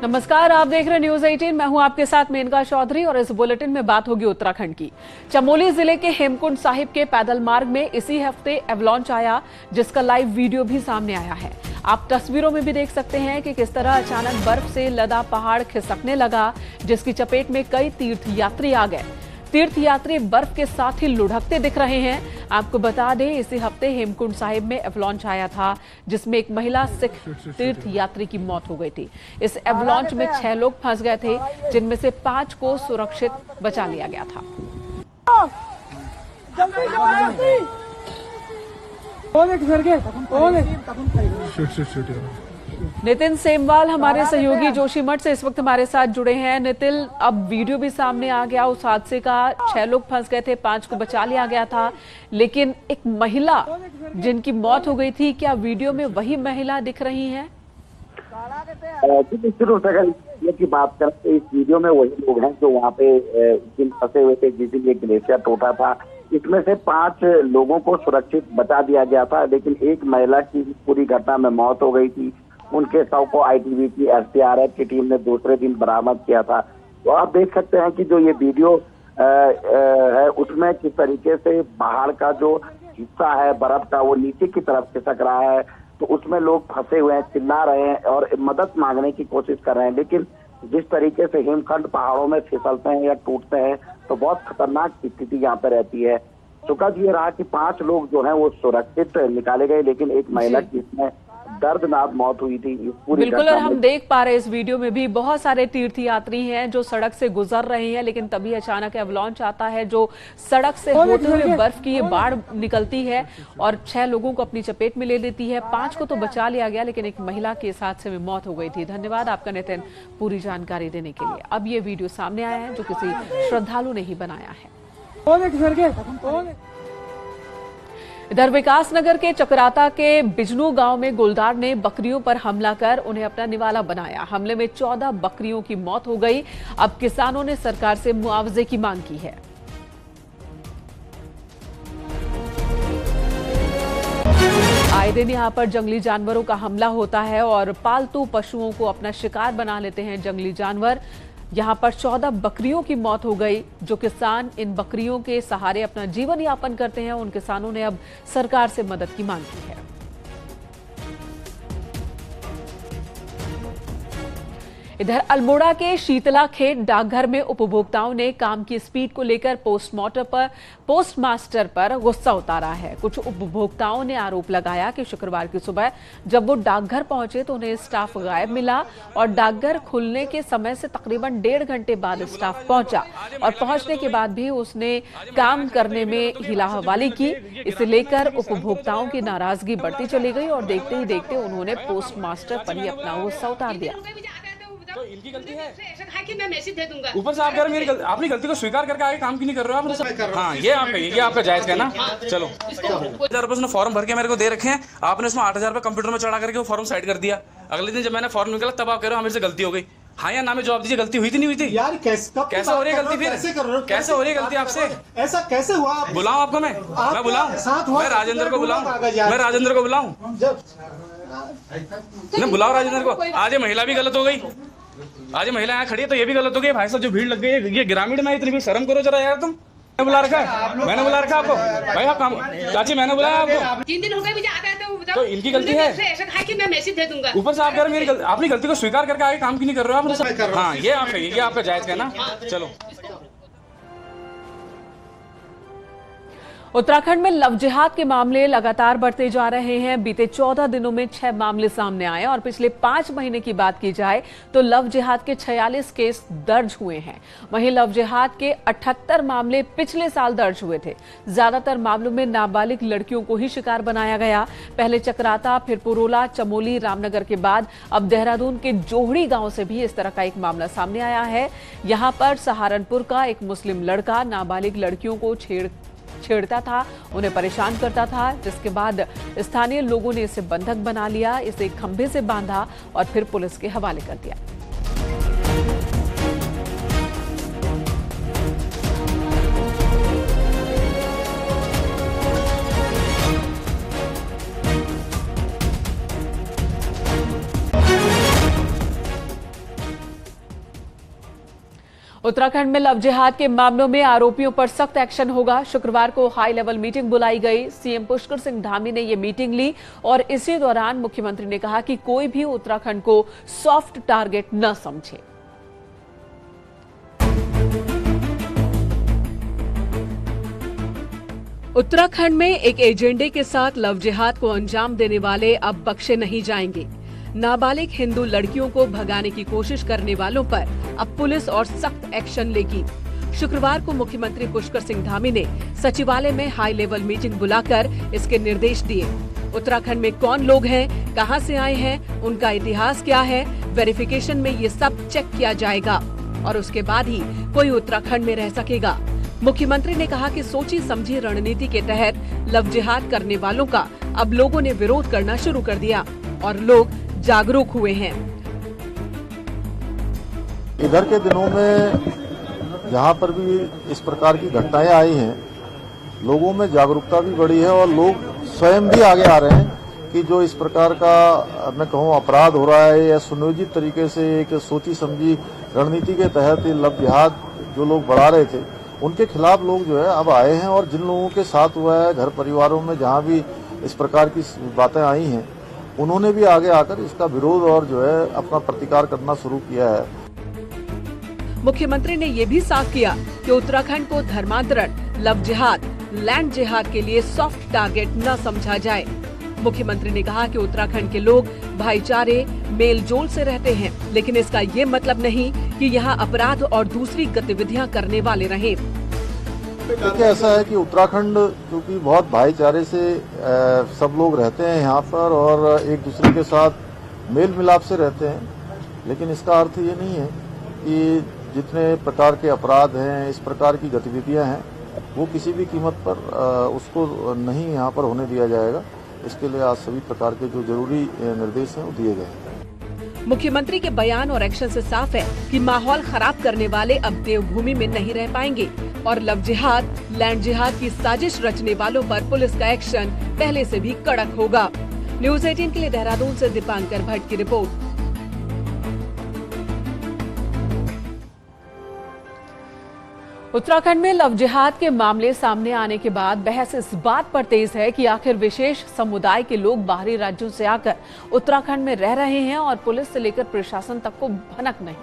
नमस्कार, आप देख रहे हैं न्यूज 18। मैं हूं आपके साथ मेनका चौधरी और इस बुलेटिन में बात होगी उत्तराखंड की। चमोली जिले के हेमकुंड साहिब के पैदल मार्ग में इसी हफ्ते एवलांच आया, जिसका लाइव वीडियो भी सामने आया है। आप तस्वीरों में भी देख सकते हैं कि किस तरह अचानक बर्फ से लदा पहाड़ खिसकने लगा, जिसकी चपेट में कई तीर्थ यात्री आ गए। तीर्थ यात्री बर्फ के साथ ही लुढ़कते दिख रहे हैं। आपको बता दें, इसी हफ्ते हेमकुंड साहिब में एवलांच आया था, जिसमें एक महिला सिख तीर्थ यात्री की मौत हो गई थी। इस एवलांच में 6 लोग फंस गए थे, जिनमें से 5 को सुरक्षित बचा लिया गया था। नितिन सेमवाल हमारे सहयोगी जोशीमठ से इस वक्त हमारे साथ जुड़े हैं। नितिन, अब वीडियो भी सामने आ गया उस हादसे का। 6 लोग फंस गए थे, 5 को बचा लिया गया था, लेकिन एक महिला जिनकी मौत हो गई थी, क्या वीडियो में वही महिला दिख रही है? की बात करें तो इस वीडियो में वही लोग हैं जो वहाँ पे जिन फंसे हुए थे, जिस दिन ये ग्लेशियर टूटा था। इसमें से 5 लोगों को सुरक्षित बचा दिया गया था, लेकिन एक महिला की पूरी घटना में मौत हो गई थी। उनके शव को आईटीबीपी एसडीआरएफ की टीम ने दूसरे दिन बरामद किया था। तो आप देख सकते हैं कि जो ये वीडियो है उसमें किस तरीके से पहाड़ का जो हिस्सा है बर्फ का, वो नीचे की तरफ खिसक रहा है। तो उसमें लोग फंसे हुए हैं, चिल्ला रहे हैं और मदद मांगने की कोशिश कर रहे हैं। लेकिन जिस तरीके से हिमखंड पहाड़ों में फिसलते हैं या टूटते हैं तो बहुत खतरनाक स्थिति यहाँ पे रहती है। सुखद ये रहा कि 5 लोग जो हैं वो सुरक्षित निकाले गए, लेकिन एक महिला की इसमें दर्दनाक मौत हुई थी। बिल्कुल, और हम देख पा रहे हैं इस वीडियो में भी बहुत सारे तीर्थ यात्री हैं जो सड़क से गुजर रहे हैं, लेकिन तभी अचानक एवलांच आता है जो सड़क से होते हुए बर्फ की ये बाढ़ निकलती है और 6 लोगों को अपनी चपेट में ले लेती है। 5 को तो बचा लिया गया, लेकिन एक महिला के इस हादसे में मौत हो गई थी। धन्यवाद आपका नितिन, पूरी जानकारी देने के लिए। अब ये वीडियो सामने आया है जो किसी श्रद्धालु ने ही बनाया है। इधर विकासनगर के चकराता के बिजनू गांव में गुलदार ने बकरियों पर हमला कर उन्हें अपना निवाला बनाया। हमले में 14 बकरियों की मौत हो गई। अब किसानों ने सरकार से मुआवजे की मांग की है। आए दिन यहां पर जंगली जानवरों का हमला होता है और पालतू पशुओं को अपना शिकार बना लेते हैं जंगली जानवर। यहां पर 14 बकरियों की मौत हो गई। जो किसान इन बकरियों के सहारे अपना जीवन यापन करते हैं, उन किसानों ने अब सरकार से मदद की मांग की है। इधर अल्मोड़ा के शीतला खेत डाकघर में उपभोक्ताओं ने काम की स्पीड को लेकर पोस्टमास्टर पर गुस्सा उतारा है। कुछ उपभोक्ताओं ने आरोप लगाया कि शुक्रवार की सुबह जब वो डाकघर पहुंचे तो उन्हें स्टाफ गायब मिला और डाकघर खुलने के समय से तकरीबन 1.5 घंटे बाद स्टाफ पहुंचा और पहुंचने के बाद भी उसने काम करने में हिलाहवाली की। इसे लेकर उपभोक्ताओं की नाराजगी बढ़ती चली गई और देखते ही देखते उन्होंने पोस्टमास्टर पर ही अपना गुस्सा उतार दिया। तो इनकी गलती है कि मैं मैसेज दे दूंगा। ऊपर से आप कह रहे हैं अपनी गलती को स्वीकार करके आगे काम क्यों नहीं कर रहे हो आप? हाँ, ये आपका जायज कहना। चलो 1000 रुपए उसने फॉर्म भर के मेरे को दे रखे हैं, आपने उसमें 8000 रुपए कंप्यूटर में चढ़ा करके वो फॉर्म साइड कर दिया। अगले दिन जब मैंने फॉर्म निकाला तब आप कह रहे हो मेरे से गलती हो गई। हाँ या ना में जवाब दीजिए, गलती हुई थी नहीं हुई थी? यार कैसे हो रही है गलती? फिर कैसे हो रही है गलती आपसे? ऐसा कैसे हुआ? बुलाऊं आपको? मैं बुलाऊं? मैं राजेंद्र को बुलाऊं? मैं राजेंद्र को बुलाऊं? नहीं, बुलाओ राजेंद्र को। आज ये महिला भी गलत हो गई। आज ये महिला यहाँ खड़ी है तो ये भी गलत हो गई। भाई साहब जो भीड़ लग गई है, ये ग्रामीण में इतनी भी शर्म करो जरा यार। तुम मैंने बुला रखा है, मैंने बुला रखा आपको भाई। आप काम चाची मैंने बुलाया आपको। 3 दिन हो गए मुझे आता है तो इनकी गलती है कि मैं मैसेज दे दूंगा। ऊपर से आप कह रहे हैं अपनी गलती को स्वीकार करके आगे काम क्यों नहीं कर रहे हो आप? हाँ, ये आपका जायज कहना। चलो उत्तराखंड में लव जिहाद के मामले लगातार बढ़ते जा रहे हैं। बीते 14 दिनों में 6 मामले सामने आए और पिछले 5 महीने की बात की जाए तो लव जिहाद के 46 केस दर्ज हुए हैं। वहीं लव जिहाद के 78 मामले पिछले साल दर्ज हुए थे। ज्यादातर मामलों में नाबालिग लड़कियों को ही शिकार बनाया गया। पहले चकराता, फिर पुरोला, चमोली, रामनगर के बाद अब देहरादून के जोहड़ी गांव से भी इस तरह का एक मामला सामने आया है। यहां पर सहारनपुर का एक मुस्लिम लड़का नाबालिग लड़कियों को छेड़ता था, उन्हें परेशान करता था, जिसके बाद स्थानीय लोगों ने इसे बंधक बना लिया, इसे खंभे से बांधा और फिर पुलिस के हवाले कर दिया। उत्तराखंड में लव जिहाद के मामलों में आरोपियों पर सख्त एक्शन होगा। शुक्रवार को हाई लेवल मीटिंग बुलाई गई। सीएम पुष्कर सिंह धामी ने यह मीटिंग ली और इसी दौरान मुख्यमंत्री ने कहा कि कोई भी उत्तराखंड को सॉफ्ट टारगेट न समझे। उत्तराखंड में एक एजेंडे के साथ लव जिहाद को अंजाम देने वाले अब बख्शे नहीं जाएंगे। नाबालिग हिंदू लड़कियों को भगाने की कोशिश करने वालों पर अब पुलिस और सख्त एक्शन लेगी। शुक्रवार को मुख्यमंत्री पुष्कर सिंह धामी ने सचिवालय में हाई लेवल मीटिंग बुलाकर इसके निर्देश दिए। उत्तराखंड में कौन लोग हैं, कहां से आए हैं, उनका इतिहास क्या है, वेरिफिकेशन में ये सब चेक किया जाएगा और उसके बाद ही कोई उत्तराखंड में रह सकेगा। मुख्यमंत्री ने कहा कि सोची समझी रणनीति के तहत लव जिहाद करने वालों का अब लोगों ने विरोध करना शुरू कर दिया और लोग जागरूक हुए हैं। इधर के दिनों में जहां पर भी इस प्रकार की घटनाएं आई हैं, लोगों में जागरूकता भी बढ़ी है और लोग स्वयं भी आगे आ रहे हैं कि जो इस प्रकार का मैं कहूं अपराध हो रहा है या सुनियोजित तरीके से एक सोची समझी रणनीति के तहत लव जिहाद जो लोग बढ़ा रहे थे, उनके खिलाफ लोग जो है अब आए हैं। और जिन लोगों के साथ हुआ है घर परिवारों में जहां भी इस प्रकार की बातें आई हैं, उन्होंने भी आगे आकर इसका विरोध और जो है अपना प्रतिकार करना शुरू किया है। मुख्यमंत्री ने ये भी साफ किया कि उत्तराखंड को धर्मांतरण, लव जिहाद, लैंड जिहाद के लिए सॉफ्ट टारगेट न समझा जाए। मुख्यमंत्री ने कहा कि उत्तराखंड के लोग भाईचारे, मेल जोल से रहते हैं, लेकिन इसका ये मतलब नहीं कि यहाँ अपराध और दूसरी गतिविधियाँ करने वाले रहें। देखिए, ऐसा है कि उत्तराखंड क्योंकि बहुत भाईचारे से सब लोग रहते हैं यहाँ पर और एक दूसरे के साथ मेल मिलाप से रहते हैं, लेकिन इसका अर्थ ये नहीं है कि जितने प्रकार के अपराध हैं, इस प्रकार की गतिविधियां हैं, वो किसी भी कीमत पर उसको नहीं यहाँ पर होने दिया जाएगा। इसके लिए आज सभी प्रकार के जो जरूरी निर्देश हैं वो दिए गए हैं। मुख्यमंत्री के बयान और एक्शन से साफ है कि माहौल खराब करने वाले अब देवभूमि में नहीं रह पाएंगे और लव जिहाद, लैंड जिहाद की साजिश रचने वालों पर पुलिस का एक्शन पहले से भी कड़क होगा। न्यूज़ 18 के लिए देहरादून से दीपांकर भट्ट की रिपोर्ट। उत्तराखंड में लव जिहाद के मामले सामने आने के बाद बहस इस बात पर तेज है कि आखिर विशेष समुदाय के लोग बाहरी राज्यों से आकर उत्तराखंड में रह रहे हैं और पुलिस से लेकर प्रशासन तक को भनक नहीं।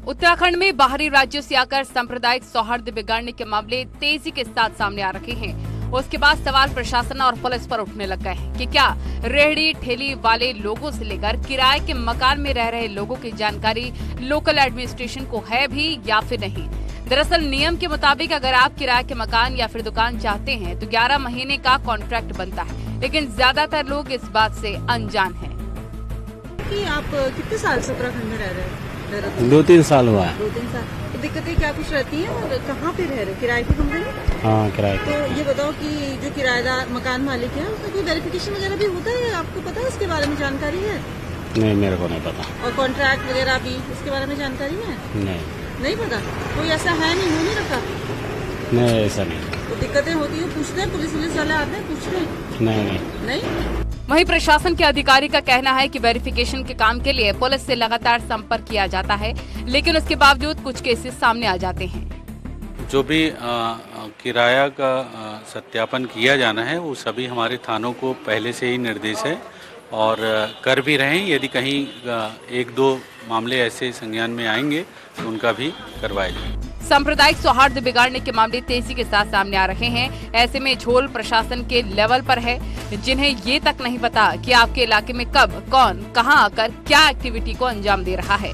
उत्तराखंड में बाहरी राज्यों से आकर सांप्रदायिक सौहार्द बिगाड़ने के मामले तेजी के साथ सामने आ रहे हैं। उसके बाद सवाल प्रशासन और पुलिस पर उठने लग गए हैं कि क्या रेहड़ी ठेली वाले लोगों से लेकर किराए के मकान में रह रहे लोगों की जानकारी लोकल एडमिनिस्ट्रेशन को है भी या फिर नहीं। दरअसल नियम के मुताबिक अगर आप किराए के मकान या फिर दुकान चाहते हैं तो 11 महीने का कॉन्ट्रैक्ट बनता है, लेकिन ज्यादातर लोग इस बात से अनजान हैं। कि आप कितने साल से उत्तराखंड में रह रहे हैं? 2-3 साल हुआ है। 2-3 साल। तो दिक्कतें क्या कुछ रहती हैं और कहाँ पे रह रहे? किराए की कमरे में? हाँ, किराए। तो ये बताओ कि जो किराएदार मकान मालिक है उसका कोई वेरिफिकेशन वगैरह भी होता है? आपको पता है इसके बारे में जानकारी है? नहीं, मेरे को नहीं पता। और कॉन्ट्रैक्ट वगैरह भी इसके बारे में जानकारी है? नहीं पता। कोई ऐसा है नहीं, हो नहीं रखा? नहीं, ऐसा नहीं। तो दिक्कतें होती है, पूछते हैं पुलिस वाले आते हैं पूछते हैं? नहीं। वहीं प्रशासन के अधिकारी का कहना है कि वेरिफिकेशन के काम के लिए पुलिस से लगातार संपर्क किया जाता है, लेकिन उसके बावजूद कुछ केसेस सामने आ जाते हैं। जो भी किराया का सत्यापन किया जाना है वो सभी हमारे थानों को पहले से ही निर्देश है और कर भी रहे हैं। यदि कहीं 1-2 मामले ऐसे संज्ञान में आएंगे तो उनका भी करवाया जाए। सांप्रदायिक सौहार्द बिगाड़ने के मामले तेजी के साथ सामने आ रहे हैं। ऐसे में झोल प्रशासन के लेवल पर है, जिन्हें ये तक नहीं पता कि आपके इलाके में कब, कौन, कहां आकर क्या एक्टिविटी को अंजाम दे रहा है।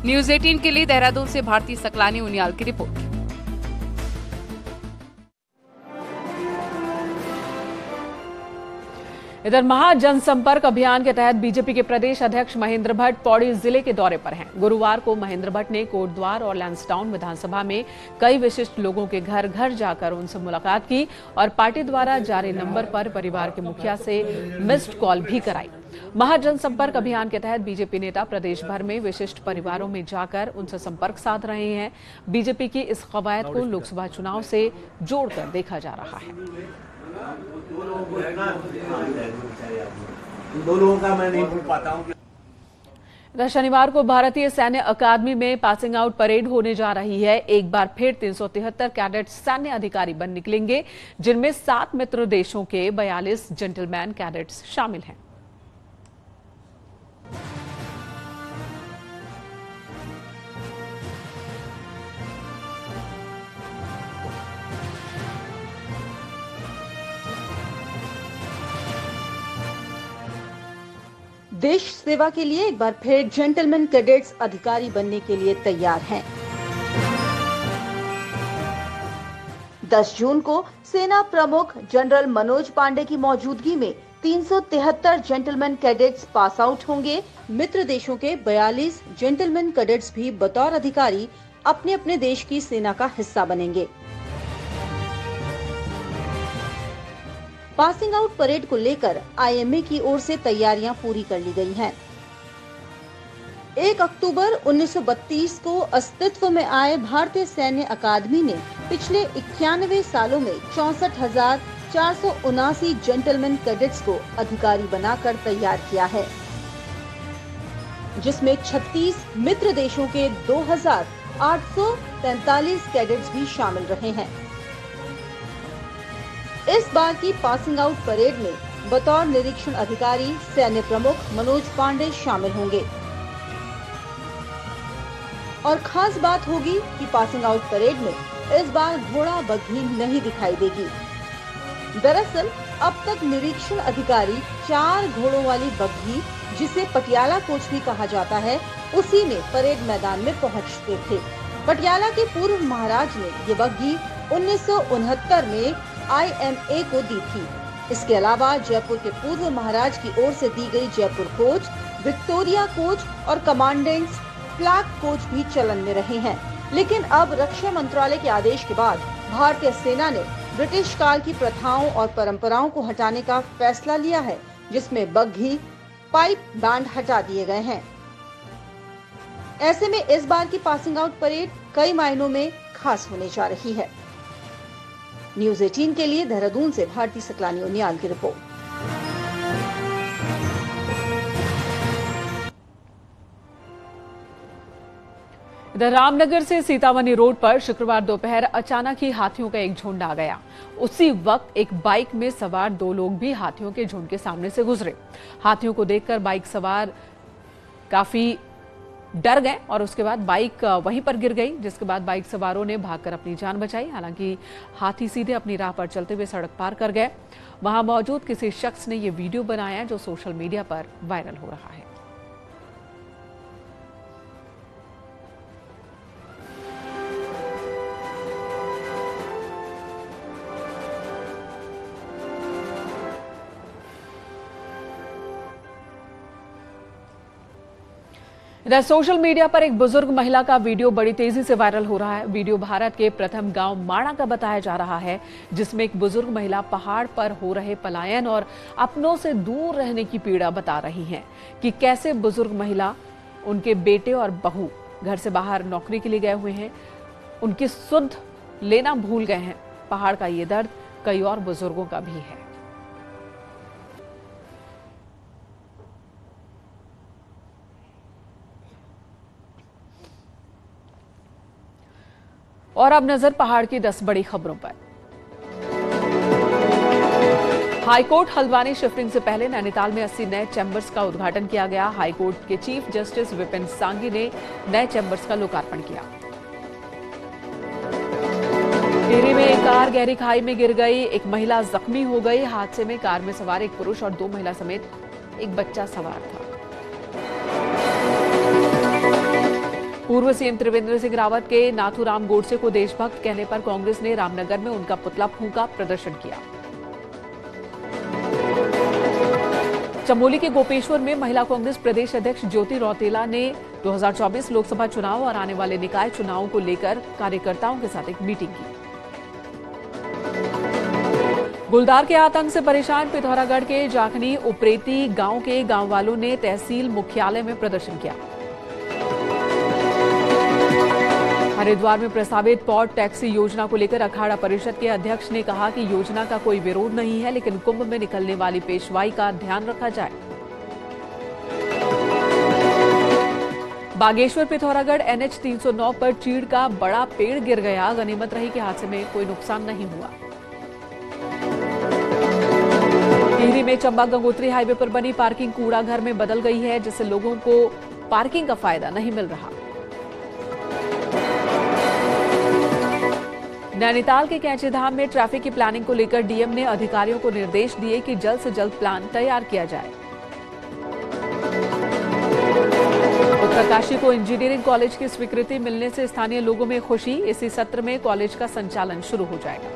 न्यूज़ 18 के लिए देहरादून से भारती सकलानी उनियाल की रिपोर्ट। इधर महाजनसंपर्क अभियान के तहत बीजेपी के प्रदेश अध्यक्ष महेंद्र भट्ट पौड़ी जिले के दौरे पर हैं। गुरुवार को महेंद्र भट्ट ने कोटद्वार और लैंसडाउन विधानसभा में कई विशिष्ट लोगों के घर घर जाकर उनसे मुलाकात की और पार्टी द्वारा जारी नंबर पर परिवार के मुखिया से मिस्ड कॉल भी कराई। महाजनसंपर्क अभियान के तहत बीजेपी नेता प्रदेश भर में विशिष्ट परिवारों में जाकर उनसे संपर्क साध रहे हैं। बीजेपी की इस कवायद को लोकसभा चुनाव से जोड़कर देखा जा रहा है। इन दो लोगों का मैं नहीं भूल पाता हूँ। शनिवार को भारतीय सैन्य अकादमी में पासिंग आउट परेड होने जा रही है। एक बार फिर 373 कैडेट सैन्य अधिकारी बन निकलेंगे, जिनमें 7 मित्र देशों के 42 जेंटलमैन कैडेट्स शामिल हैं। देश सेवा के लिए एक बार फिर जेंटलमैन कैडेट्स अधिकारी बनने के लिए तैयार हैं। 10 जून को सेना प्रमुख जनरल मनोज पांडे की मौजूदगी में 373 जेंटलमैन कैडेट्स पास आउट होंगे। मित्र देशों के 42 जेंटलमैन कैडेट्स भी बतौर अधिकारी अपने अपने देश की सेना का हिस्सा बनेंगे। पासिंग आउट परेड को लेकर आईएमए की ओर से तैयारियां पूरी कर ली गई हैं। 1 अक्टूबर 1932 को अस्तित्व में आए भारतीय सैन्य अकादमी ने पिछले 91 सालों में 64,479 जेंटलमैन कैडेट्स को अधिकारी बनाकर तैयार किया है, जिसमें 36 मित्र देशों के 2,843 कैडेट्स भी शामिल रहे हैं। इस बार की पासिंग आउट परेड में बतौर निरीक्षण अधिकारी सैन्य प्रमुख मनोज पांडे शामिल होंगे। और खास बात होगी कि पासिंग आउट परेड में इस बार घोड़ा बग्घी नहीं दिखाई देगी। दरअसल अब तक निरीक्षण अधिकारी 4 घोड़ों वाली बग्घी, जिसे पटियाला कोच भी कहा जाता है, उसी में परेड मैदान में पहुंचते थे। पटियाला के पूर्व महाराज ने ये बग्घी 1969 में IMA को दी थी। इसके अलावा जयपुर के पूर्व महाराज की ओर से दी गई जयपुर कोच, विक्टोरिया कोच और कमांडेंट्स फ्लैग कोच भी चलन में रहे हैं। लेकिन अब रक्षा मंत्रालय के आदेश के बाद भारतीय सेना ने ब्रिटिश काल की प्रथाओं और परंपराओं को हटाने का फैसला लिया है, जिसमें बग्घी, पाइप बैंड हटा दिए गए हैं। ऐसे में इस बार की पासिंग आउट परेड कई मायनों में खास होने जा रही है। न्यूज़ 18 के लिए देहरादून से भारती सकलानी उनियाल की रिपोर्ट। इधर रामनगर से सीतामढ़ी रोड पर शुक्रवार दोपहर अचानक ही हाथियों का एक झुंड आ गया। उसी वक्त एक बाइक में सवार 2 लोग भी हाथियों के झुंड के सामने से गुजरे। हाथियों को देखकर बाइक सवार काफी डर गए और उसके बाद बाइक वहीं पर गिर गई, जिसके बाद बाइक सवारों ने भागकर अपनी जान बचाई। हालांकि हाथी सीधे अपनी राह पर चलते हुए सड़क पार कर गए। वहां मौजूद किसी शख्स ने यह वीडियो बनाया जो सोशल मीडिया पर वायरल हो रहा है। इधर सोशल मीडिया पर एक बुजुर्ग महिला का वीडियो बड़ी तेजी से वायरल हो रहा है। वीडियो भारत के प्रथम गांव माणा का बताया जा रहा है, जिसमें एक बुजुर्ग महिला पहाड़ पर हो रहे पलायन और अपनों से दूर रहने की पीड़ा बता रही हैं कि कैसे बुजुर्ग महिला, उनके बेटे और बहू घर से बाहर नौकरी के लिए गए हुए हैं, उनकी सुध लेना भूल गए हैं। पहाड़ का ये दर्द कई और बुजुर्गों का भी है। और अब नजर पहाड़ की 10 बड़ी खबरों पर। हाईकोर्ट हल्द्वानी शिफ्टिंग से पहले नैनीताल में 80 नए चैम्बर्स का उद्घाटन किया गया। हाईकोर्ट के चीफ जस्टिस विपिन सांघी ने नए चैम्बर्स का लोकार्पण किया। टिहरी में एक कार गहरी खाई में गिर गई, एक महिला जख्मी हो गई। हादसे में कार में सवार एक पुरुष और 2 महिला समेत एक बच्चा सवार था। पूर्व सीएम त्रिवेंद्र सिंह रावत के नाथूराम गोडसे को देशभक्त कहने पर कांग्रेस ने रामनगर में उनका पुतला फूंका, प्रदर्शन किया। चमोली के गोपेश्वर में महिला कांग्रेस प्रदेश अध्यक्ष ज्योति रौतेला ने 2024 लोकसभा चुनाव और आने वाले निकाय चुनावों को लेकर कार्यकर्ताओं के साथ एक मीटिंग की। गुलदार के आतंक से परेशान पिथौरागढ़ के जाखनी उप्रेती गांव के गांव वालों ने तहसील मुख्यालय में प्रदर्शन किया। हरिद्वार में प्रस्तावित पॉड टैक्सी योजना को लेकर अखाड़ा परिषद के अध्यक्ष ने कहा कि योजना का कोई विरोध नहीं है, लेकिन कुंभ में निकलने वाली पेशवाई का ध्यान रखा जाए। बागेश्वर पिथौरागढ़ NH 309 पर चीड़ का बड़ा पेड़ गिर गया। गनीमत रही कि हादसे में कोई नुकसान नहीं हुआ। टिहरी में चंबा गंगोत्री हाईवे पर बनी पार्किंग कूड़ा घर में बदल गई है, जिससे लोगों को पार्किंग का फायदा नहीं मिल रहा। नैनीताल के कैंचीधाम में ट्रैफिक की प्लानिंग को लेकर डीएम ने अधिकारियों को निर्देश दिए कि जल्द से जल्द प्लान तैयार किया जाए। उत्तरकाशी को इंजीनियरिंग कॉलेज की स्वीकृति मिलने से स्थानीय लोगों में खुशी। इसी सत्र में कॉलेज का संचालन शुरू हो जाएगा।